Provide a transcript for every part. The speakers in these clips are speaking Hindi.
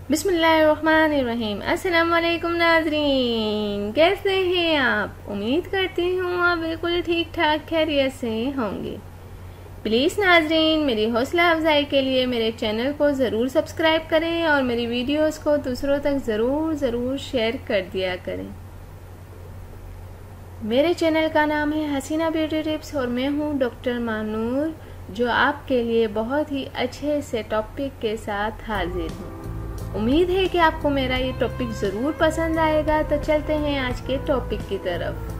बिस्मिल्लाहिर्रहमानिर्रहीम। अस्सलाम वालेकुम नाज़रीन, कैसे हैं आप? उम्मीद करती हूँ आप बिल्कुल ठीक ठाक खैरियत से होंगे। प्लीज़ नाज़रीन, मेरी हौसला अफजाई के लिए मेरे चैनल को ज़रूर सब्सक्राइब करें और मेरी वीडियोस को दूसरों तक ज़रूर शेयर कर दिया करें। मेरे चैनल का नाम है हसीना ब्यूटी टिप्स और मैं हूँ डॉक्टर मानूर, जो आपके लिए बहुत ही अच्छे से टॉपिक के साथ हाजिर हूँ। उम्मीद है कि आपको मेरा ये टॉपिक ज़रूर पसंद आएगा। तो चलते हैं आज के टॉपिक की तरफ।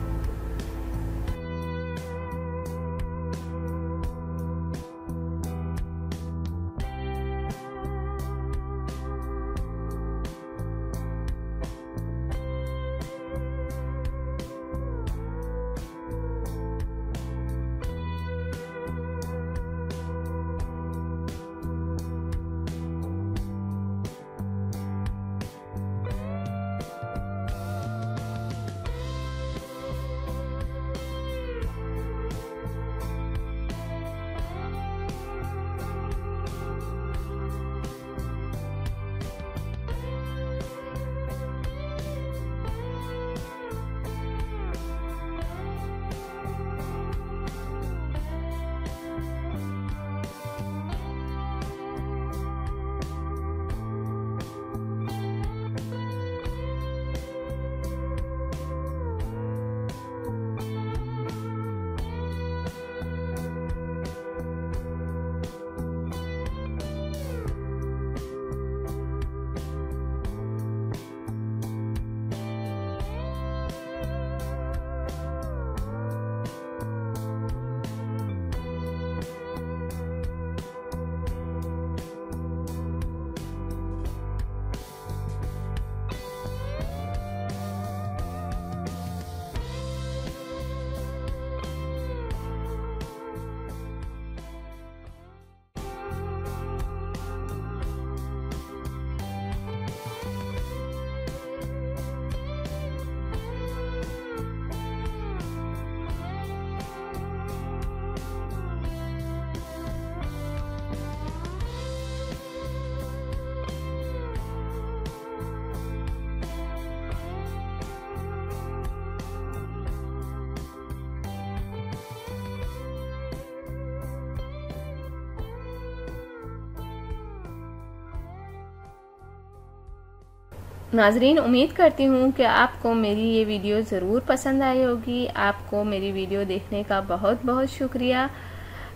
नाजरीन, उम्मीद करती हूँ कि आपको मेरी ये वीडियो ज़रूर पसंद आई होगी। आपको मेरी वीडियो देखने का बहुत बहुत शुक्रिया।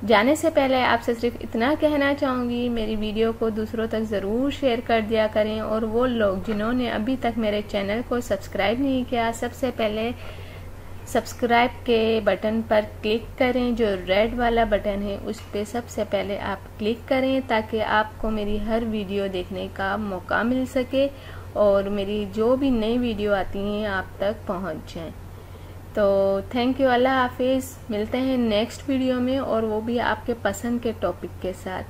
जाने से पहले आपसे सिर्फ इतना कहना चाहूँगी, मेरी वीडियो को दूसरों तक ज़रूर शेयर कर दिया करें। और वो लोग जिन्होंने अभी तक मेरे चैनल को सब्सक्राइब नहीं किया, सबसे पहले सब्सक्राइब के बटन पर क्लिक करें। जो रेड वाला बटन है उस पर सबसे पहले आप क्लिक करें, ताकि आपको मेरी हर वीडियो देखने का मौका मिल सके और मेरी जो भी नई वीडियो आती हैं आप तक पहुंच जाएं। तो थैंक यू, अल्लाह हाफिज़। मिलते हैं नेक्स्ट वीडियो में, और वो भी आपके पसंद के टॉपिक के साथ।